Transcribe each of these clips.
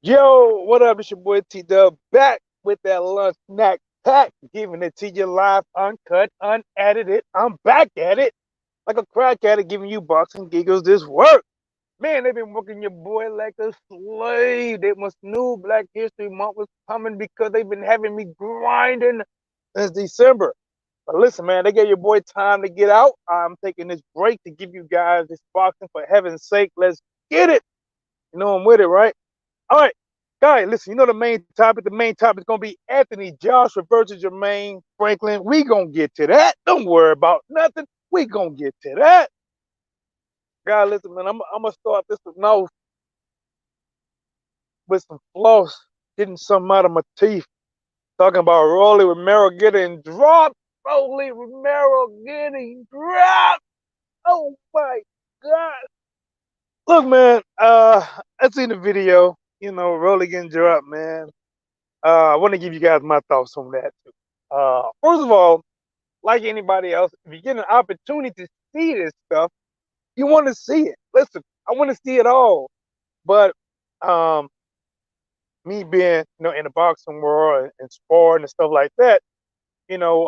Yo, what up? It's your boy T Dub back with that lunch snack pack, giving it to you live, uncut, unedited. I'm back at it like a crack addict, giving you boxing giggles this work. Man, they've been working your boy like a slave. They must knew Black History Month was coming because they've been having me grinding since December. But listen, man, they gave your boy time to get out. I'm taking this break to give you guys this boxing for heaven's sake. Let's get it. You know I'm with it, right? All right, guys, listen, you know the main topic? The main topic is going to be Anthony Joshua versus Jermaine Franklin. We going to get to that. Don't worry about nothing. We going to get to that. Guys, listen, man, I'm going to start this with some floss, getting something out of my teeth. Talking about Rolly Romero getting dropped. Rolly Romero getting dropped. Oh, my God. Look, man, I seen the video. You know, Rolly getting dropped, man. I want to give you guys my thoughts on that too. First of all, like anybody else, if you get an opportunity to see this stuff, you want to see it. Listen, I want to see it all. But um, me being, in the boxing world and sport and stuff like that, you know,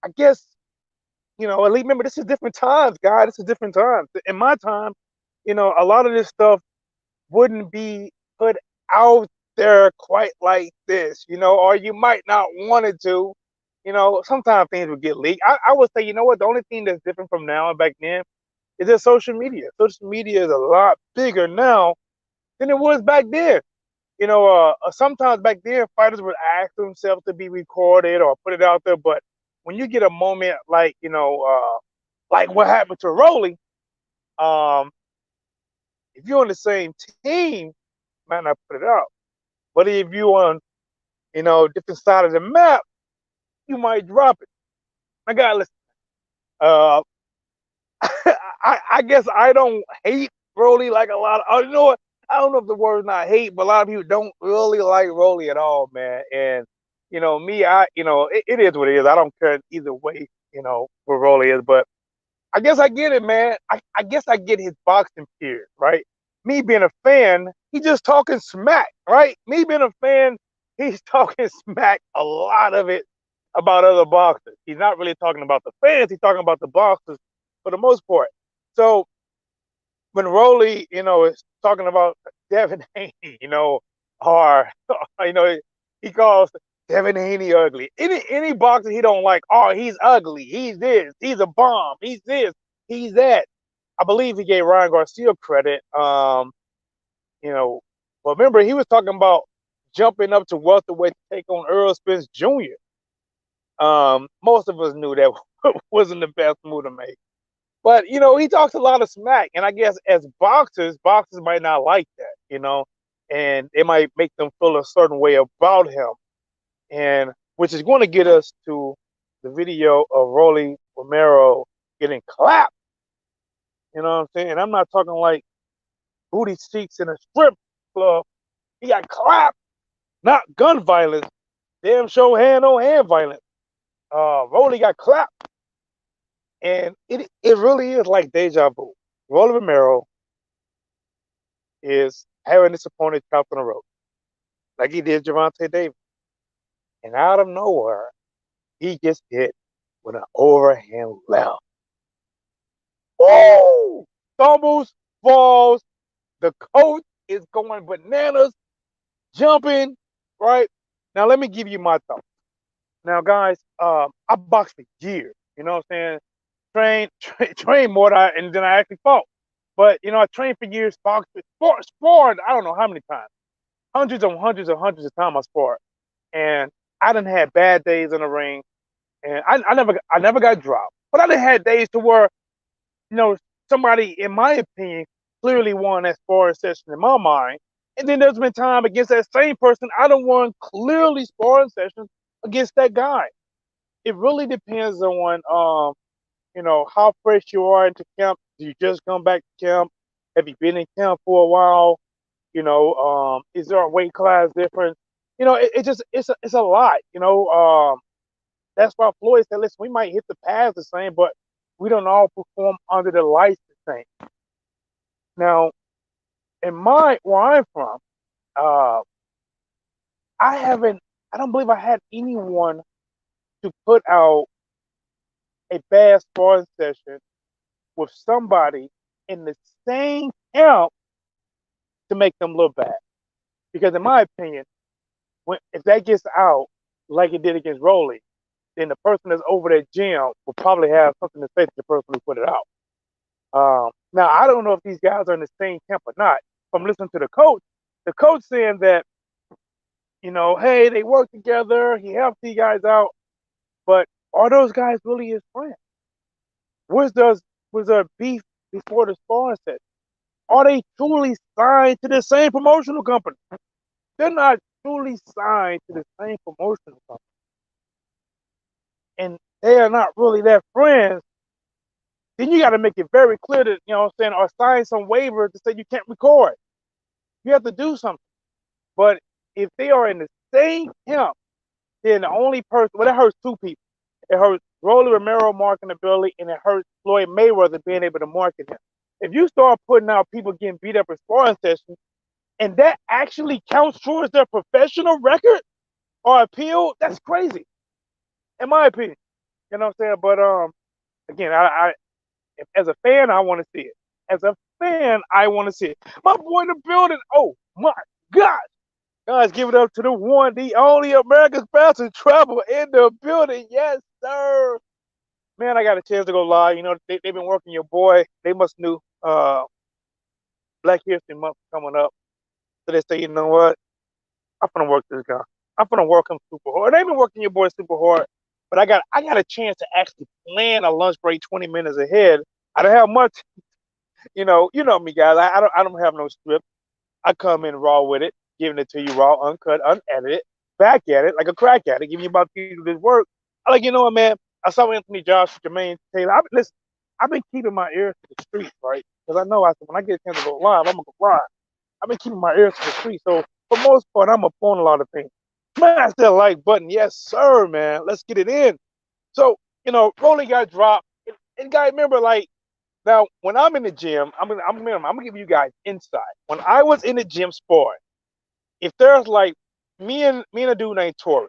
I guess, at least remember this is different times, guys. This is different times. In my time, a lot of this stuff wouldn't be put out there quite like this, or you might not want it to. Sometimes things would get leaked. I would say, you know what, the only thing that's different from now and back then is that social media. Social media is a lot bigger now than it was back then. Sometimes back then fighters would ask themselves to be recorded or put it out there, but when you get a moment like, like what happened to Rolly, um, if you're on the same team, might not put it out. But if you're on, different side of the map, you might drop it. I got listen. Uh, I guess I don't hate Rolly like a lot of. You know what? I don't know if the word's not hate, but a lot of people don't really like Rolly at all, man. And me, it is what it is. I don't care either way, what Rolly is. But I guess I get it, man. I guess I get his boxing peers, right? Me being a fan, he just talking smack, right? Me being a fan, he's talking smack a lot of it about other boxers. He's not really talking about the fans. He's talking about the boxers for the most part. So when Rolly, is talking about Devin Haney, or he calls Devin Haney ugly. Any boxer he don't like, oh, he's ugly. He's this. He's a bomb. He's this. He's that. I believe he gave Ryan Garcia credit. But remember he was talking about jumping up to welterweight to take on Earl Spence Jr. Most of us knew that wasn't the best move to make. But he talks a lot of smack, and I guess as boxers might not like that, and it might make them feel a certain way about him, and which is going to get us to the video of Rolly Romero getting clapped. You know what I'm saying? And I'm not talking like booty cheeks in a strip club. He got clapped, not gun violence. Damn show hand on hand violence. Rolly got clapped. And it really is like deja vu. Rolly Romero is having his opponent chopped on the road, like he did Gervonta Davis. And out of nowhere, he gets hit with an overhand left. Oh! Stumbles, falls. The coach is going bananas, jumping, right? Now, let me give you my thoughts. Now, guys, I boxed for years. You know what I'm saying? Trained more than I actually fought. But I trained for years, boxed, sparred. I don't know how many times, hundreds and hundreds and hundreds of times I sparred, and I done had bad days in the ring, and I never got dropped. But I done had days to where somebody, in my opinion, clearly won that sparring session in my mind, and then there's been time against that same person I done won clearly sparring sessions against that guy. It really depends on how fresh you are into camp. Do you just come back to camp? Have you been in camp for a while? Is there a weight class difference? It's a lot. That's why Floyd said, listen, we might hit the pads the same, but we don't all perform under the lights the same. Now, where I'm from, Uh, I haven't. I don't believe I had anyone to put out a bad sparring session with somebody in the same camp to make them look bad. Because in my opinion, if that gets out like it did against Rolly, then the person that's over that gym will probably have something to say to the person who put it out. Now I don't know if these guys are in the same camp or not. From listening to the coach saying that hey, they work together. He helps these guys out, but are those guys really his friends? Was there beef before the sparring set? Are they truly signed to the same promotional company? They're not truly signed to the same promotional company, and they are not really their friends. Then you got to make it very clear that what I'm saying, or sign some waiver to say you can't record. You have to do something. But if they are in the same camp, then the only person, well, that hurts two people. It hurts Rolly Romero marketability, and it hurts Floyd Mayweather being able to market him. If you start putting out people getting beat up in sparring sessions, and that actually counts towards their professional record or appeal, that's crazy, in my opinion. You know what I'm saying? But again, as a fan, I want to see it. As a fan, I want to see it. My boy in the building. Oh my God. Guys, give it up to the one, the only America's fastest travel in the building. Yes, sir. Man, I got a chance to go live. They've been working your boy. They must knew Black History Month coming up. So they say, you know what? I'm gonna work this guy. I'm gonna work him super hard. They've been working your boy super hard, but I got a chance to actually plan a lunch break 20 minutes ahead. I don't have much, you know me guys. I don't have no script. I come in raw with it, giving it to you raw, uncut, unedited, back at it like a crack at it, giving you about to do this work. I like, you know what, man? I saw Anthony Josh, Jermaine Taylor. Listen, I've been keeping my ears to the streets, right? Because I know when I get a chance to go live, I'm gonna go live. I've been keeping my ears to the streets, so for most part, I'm up on a lot of things. Smash that like button, yes, sir, man. Let's get it in. So, Rolling got dropped, and guys, remember, like, now, when I'm in the gym, I'm gonna give you guys insight. When I was in the gym sport, if there's like me and a dude named Tori,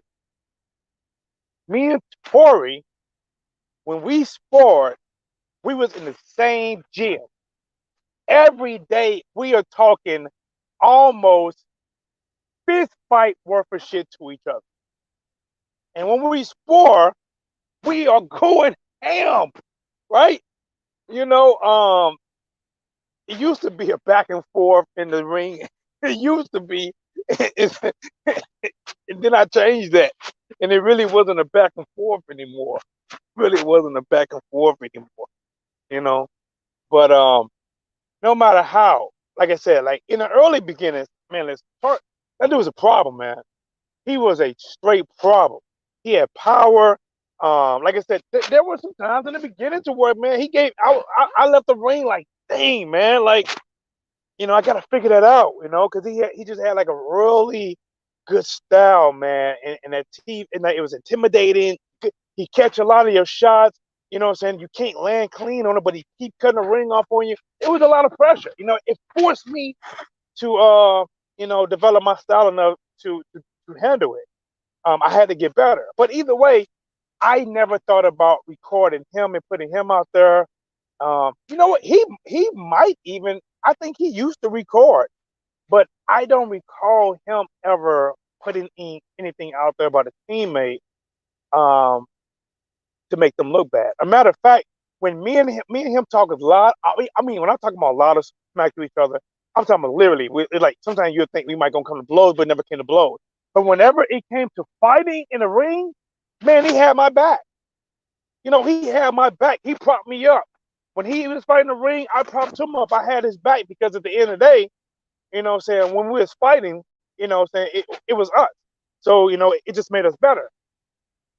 me and Tori, when we sport, we was in the same gym every day. We are talking almost fist fight worth of shit to each other, and when we sport, we are going ham, right? You know, it used to be a back and forth in the ring. It used to be, and then I changed that, and it really wasn't a back and forth anymore. Really wasn't a back and forth anymore, you know. But no matter how, like I said, like in the early beginnings, man, that dude was a problem, man. He was a straight problem. He had power. Like I said, there were some times in the beginning to where, man, I left the ring like, dang, man, like, I got to figure that out, because he just had like a really good style, man, and that team, and like, it was intimidating. He catch a lot of your shots. You know what I'm saying? You can't land clean on it, but he keep cutting the ring off on you. It was a lot of pressure. It forced me to develop my style enough to handle it. I had to get better. But either way, I never thought about recording him and putting him out there. You know what? He might even. I think he used to record, but I don't recall him ever putting anything out there about a teammate um, to make them look bad. A matter of fact, when me and him talk a lot, I mean, when I'm talking about a lot of smack to each other, I'm talking about literally. Like sometimes you'll think we might gonna come to blows, but never came to blows. But whenever it came to fighting in the ring, man, he had my back. He had my back. He propped me up. When he was fighting the ring, I propped him up. I had his back because at the end of the day, what I'm saying, when we was fighting, what I'm saying, it was us. So, it just made us better.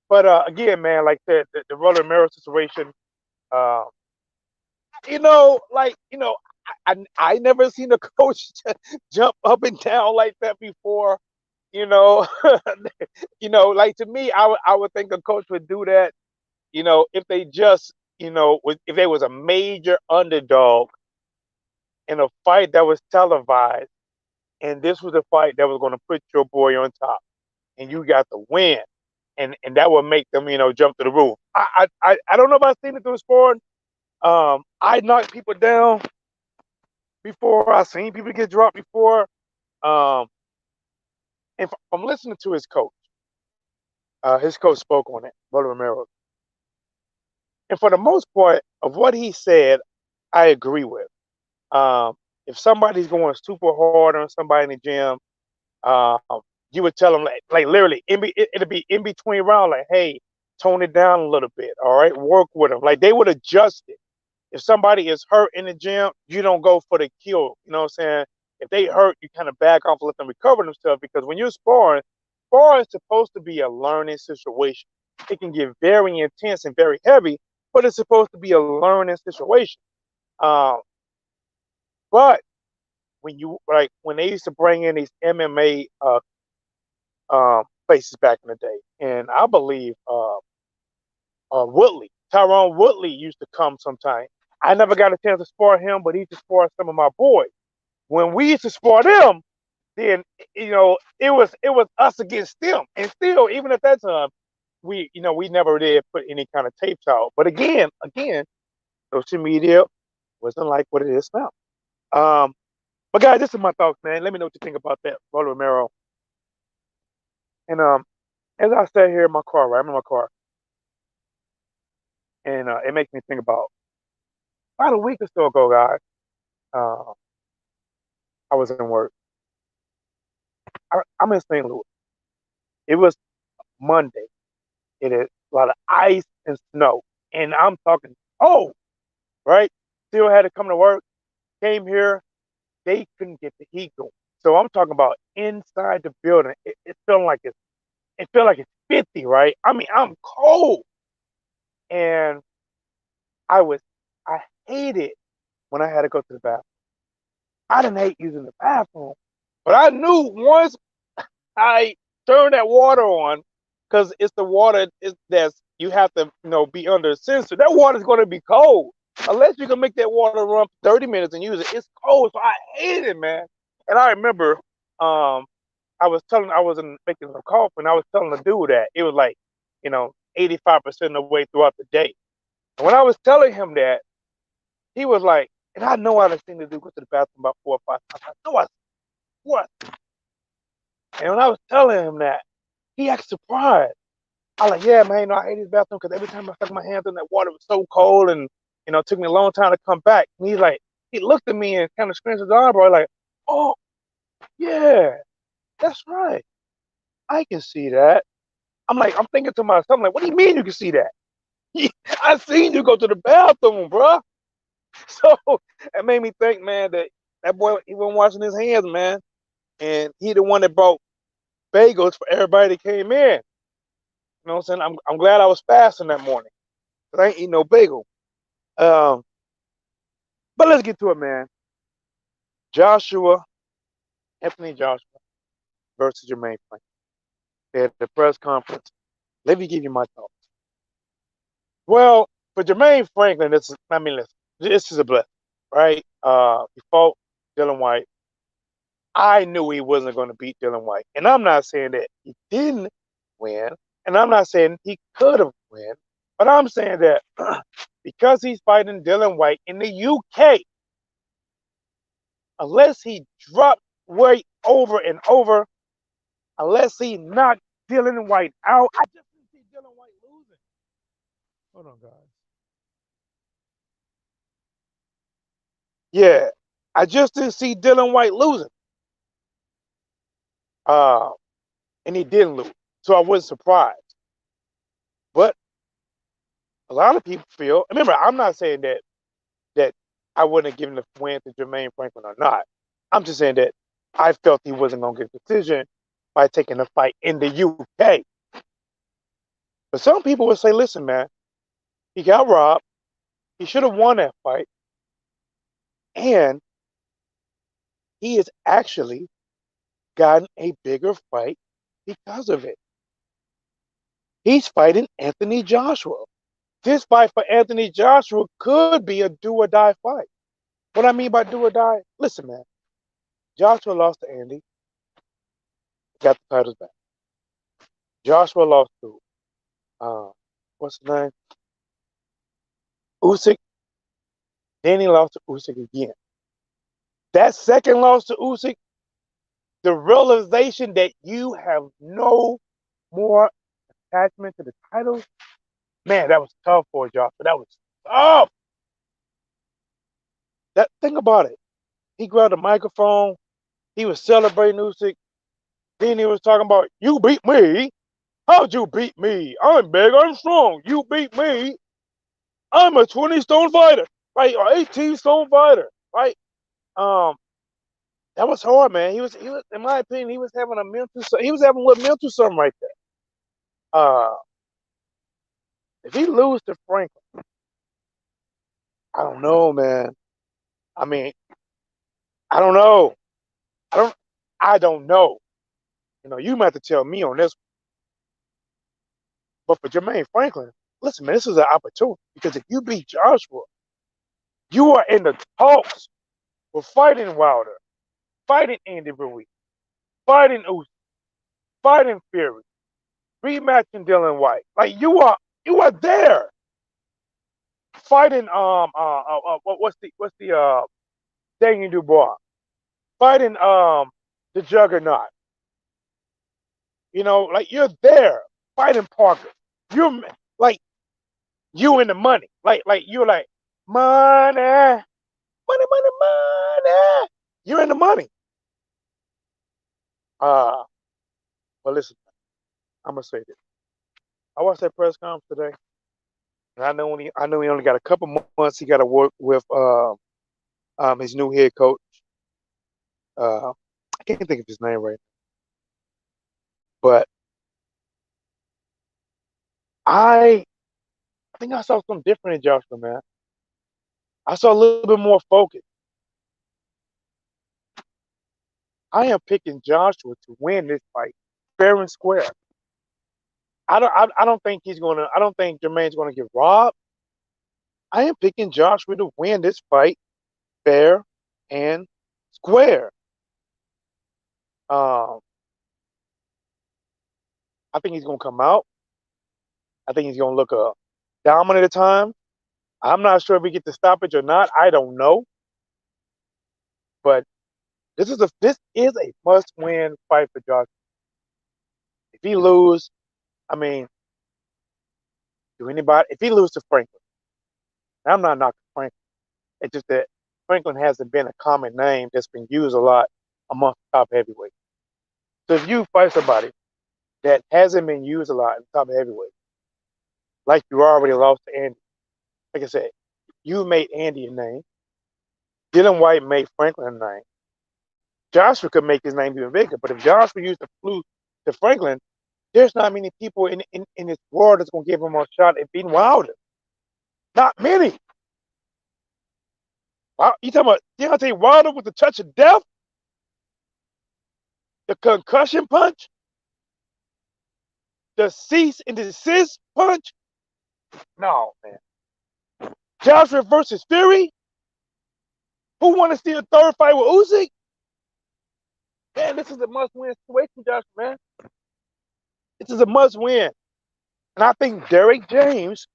But again, man, like the Roller Romero situation, uh, like, I never seen a coach jump up and down like that before. You know, like to me, I would think a coach would do that, if they just, if they was a major underdog in a fight that was televised, and this was a fight that was going to put your boy on top, and you got the win, and that would make them, jump to the roof. I don't know if I've seen it through sport. I knocked people down before. I seen people get dropped before. Um, and from listening to his coach spoke on it, Brother Romero, and for the most part of what he said, I agree with. Um, if somebody's going super hard on somebody in the gym, um, you would tell them like literally, it'll be in between round, like, hey, tone it down a little bit, all right, work with them. Like they would adjust it. If somebody is hurt in the gym, you don't go for the kill. You know what I'm saying? If they hurt, you kind of back off and let them recover themselves because when you're sparring is supposed to be a learning situation. It can get very intense and very heavy, but it's supposed to be a learning situation. Um, but when they used to bring in these MMA places back in the day, and I believe Tyrone Woodley used to come sometime. I never got a chance to spar him, but he used to spar some of my boys. When we used to spar them, then it was us against them, and still, even at that time, we never did put any kind of tapes out. But again, social media wasn't like what it is now. Um, but guys, this is my thoughts, man. Let me know what you think about that, Brother Romero. And as I sat here in my car, right, I'm in my car, and it makes me think about a week or so ago, guys. Uh, I was in work. I'm in St. Louis. It was Monday. It is a lot of ice and snow, and I'm talking, oh, right. Still had to come to work. Came here. They couldn't get the heat going. So I'm talking about inside the building. It felt like it's 50, right? I mean, I'm cold, and I was I hated when I had to go to the bathroom. I didn't hate using the bathroom, but I knew once I turned that water on, because it's the water that's you have to be under a sensor. That water's going to be cold unless you can make that water run for 30 minutes and use it. It's cold, so I hate it, man. And I remember, I was making some coffee, and I was telling the dude that it was like, 85% of the way throughout the day. And when I was telling him that, he was like, and I know I done seen the dude go to the bathroom about 4 or 5 times. I know I what. And when I was telling him that, he acted surprised. I was like, yeah, man, I hate this bathroom because every time I stuck my hands in that water, it was so cold, and it took me a long time to come back. And he looked at me and kind of scrunched his eyebrow, like, oh, yeah, that's right. I can see that. I'm thinking to myself, I'm like, what do you mean you can see that? I seen you go to the bathroom, bro. So it made me think, man, that boy, he wasn't washing his hands, man. And he the one that brought bagels for everybody that came in. You know what I'm saying? I'm glad I was fasting that morning, but I ain't eating no bagel. Um, but let's get to it, man. Joshua, Anthony Joshua versus Jermaine Franklin. They had the press conference. Let me give you my thoughts. Well, for Jermaine Franklin, listen, this is a blessing, right? He fought Dylan White. I knew he wasn't going to beat Dylan White. And I'm not saying that he didn't win, and I'm not saying he could have won, but I'm saying that because he's fighting Dylan White in the UK, unless he dropped weight over and over, unless he knocked Dylan White out, I just didn't see Dylan White losing. Hold on, guys. Yeah, I just didn't see Dylan White losing. Uh, and he didn't lose. So I wasn't surprised. But a lot of people feel, remember, I'm not saying that I wouldn't have given the win to Jermaine Franklin or not. I'm just saying that I felt he wasn't going to get a decision by taking the fight in the UK. But some people would say, listen, man, he got robbed. He should have won that fight. And he has actually gotten a bigger fight because of it. He's fighting Anthony Joshua. This fight for Anthony Joshua could be a do or die fight. What I mean by do or die, listen, man. Joshua lost to Andy, got the titles back. Joshua lost to what's his name? Usyk. Then he lost to Usyk again. That second loss to Usyk, the realization that you have no more attachment to the titles, man, that was tough for Joshua. That was tough. That think about it. He grabbed the microphone. He was celebrating Usyk. Then he was talking about, "You beat me. How'd you beat me? I'm big. I'm strong. You beat me. I'm a 20-stone fighter, right? Or 18-stone fighter, right?" Um, that was hard, man. He was, in my opinion, he was having a mental, he was having a mental something right there. If he lose to Franklin, I don't know, man. I mean, I don't know. I don't. I don't know. You might have to tell me on this. But for Jermaine Franklin, listen, man, this is an opportunity because if you beat Joshua, you are in the talks with fighting Wilder, fighting Andy Ruiz, fighting Usyk, fighting Fury, rematching Dylan White. Like you are there fighting what's the Daniel Dubois, fighting the Juggernaut. Like you're there fighting Parker. You're like you in the money. Like you're like money, money, money, money. You're in the money. Uh, but listen, I'm gonna say this. I watched that press conference today, and I know he only got a couple months. He got to work with his new head coach. I can't think of his name right, but I think I saw something different in Joshua, man. I saw a little bit more focus. I am picking Joshua to win this fight fair and square. I don't think he's gonna. I don't think Jermaine's gonna get robbed. I am picking Joshua to win this fight fair and square. Um, I think he's gonna come out. I think he's gonna look dominant at times. I'm not sure if we get the stoppage or not. I don't know, but this is a must-win fight for Joshua. If he lose, I mean, do anybody? If he lose to Franklin, I'm not knocking Franklin. It's just that Franklin hasn't been a common name that's been used a lot amongst top heavyweights. So if you fight somebody that hasn't been used a lot in top heavyweight, like you already lost to Andy, like I said, you made Andy a name. Dylan White made Franklin a name. Joshua could make his name even bigger. But if Joshua used the flu to Franklin, there's not many people in this world that's going to give him a shot at beating Wilder. Not many. You talking about Deontay Wilder with the touch of death? The concussion punch? The cease and desist punch? No, man. Joshua versus Fury? Who won to see a third fight with Usyk? Man, this is a must-win situation, Joshua, man. This is a must-win. And I think Derek James,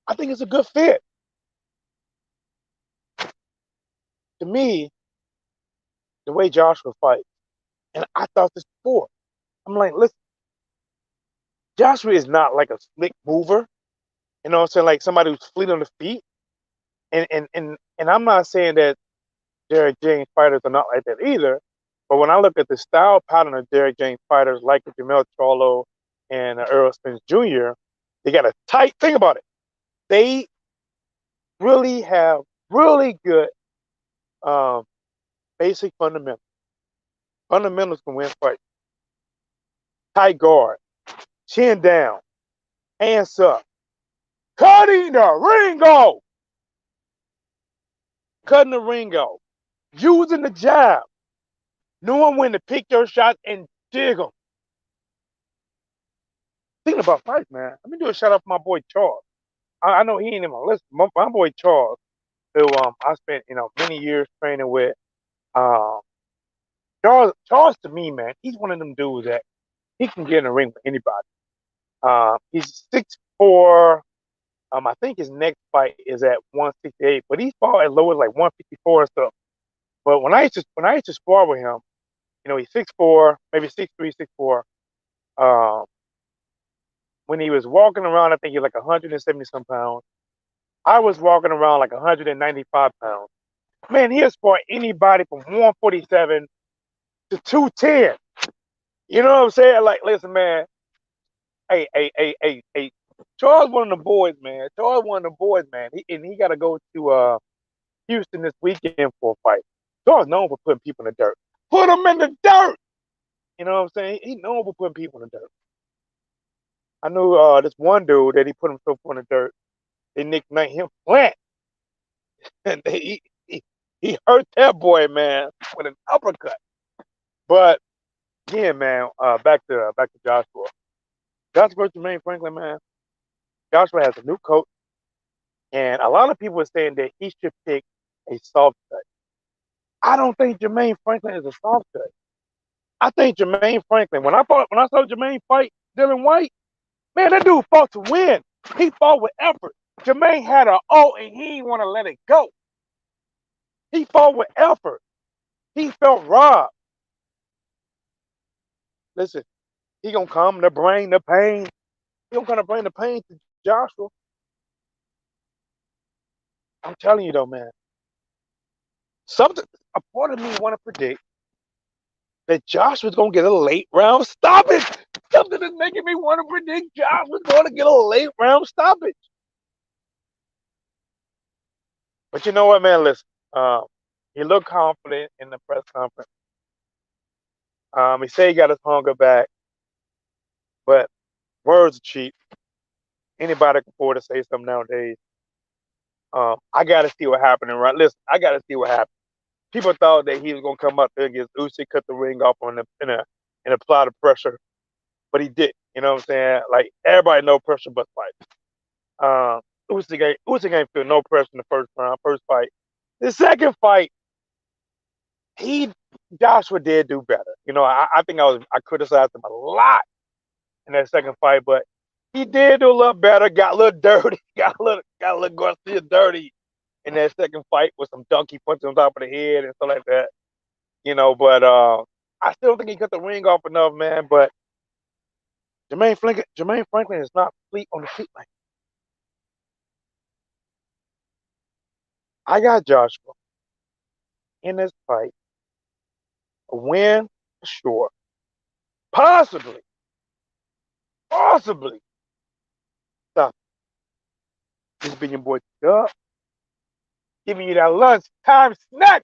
I think it's a good fit. To me, the way Joshua fights, and I thought this before. I'm like, listen, Joshua is not like a slick mover. You know what I'm saying? Like somebody who's fleet on the feet. And I'm not saying that Derek James fighters are not like that either. But when I look at the style pattern of Derek James fighters like Jamel Charlo and Errol Spence Jr., they got a tight thing about it. They really have really good basic fundamentals. Fundamentals can win fights. Tight guard, chin down, hands up, cutting the ring off, cutting the ring off, using the jab, knowing when to pick your shots and dig them. Thinking about fights, man. Let me do a shout out for my boy Charles. I know he ain't in my list. My boy Charles, who I spent many years training with. Um, Charles to me, man, he's one of them dudes that he can get in the ring with anybody. He's 6'4". I think his next fight is at 168, but he fought as low as like 154 and stuff. But when I used to spar with him, he's 6'4", maybe 6'3", 6'4". Um, when he was walking around, I think he was like 170 some pounds. I was walking around like 195 pounds. Man, he'll spar anybody from 147 to 210. You know what I'm saying? Like, listen, man. Hey. Charles, one of the boys, man. Charles, one of the boys, man. And he got to go to Houston this weekend for a fight. Charles known for putting people in the dirt. Put them in the dirt. You know what I'm saying? He known for putting people in the dirt. I knew this one dude that he put himself in the dirt. They nicknamed him Plant, and he hurt that boy, man, with an uppercut. But yeah, man. Back to Joshua. Joshua Jermaine Franklin, man. Joshua has a new coach, and a lot of people are saying that he should pick a soft cut. I don't think Jermaine Franklin is a soft cut. I think Jermaine Franklin. When I saw Jermaine fight Dylan White, man, that dude fought to win. He fought with effort. Jermaine had an O, and he didn't want to let it go. He fought with effort. He felt robbed. Listen, he gonna come to bring the pain. He gonna come to bring the pain to Joshua. I'm telling you though, man. Something a part of me want to predict that Josh was gonna get a late round stoppage. Something is making me want to predict Josh was going to get a late round stoppage. But you know what, man? Listen, he looked confident in the press conference. He said he got his hunger back, but words are cheap. Anybody can afford to say something nowadays. I got to see what happened. Right? Listen, I got to see what happened. People thought that he was gonna come out there against Usyk, cut the ring off on and apply the pressure, but he didn't. You know what I'm saying? Like everybody know pressure but fight. Usyk ain't feel no pressure in the first round, first fight. The second fight, he Joshua did do better. I think I criticized him a lot in that second fight, but he did do a little better. Got a little dirty. Got a little Garcia dirty in that second fight with some donkey punches on top of the head and stuff like that. But I still think he cut the ring off enough, man. But Jermaine Franklin is not fleet on the feet like I got Joshua in this fight. A win, sure. Possibly. Possibly. Stop. This has been your boy Dub, giving you that lunchtime snack.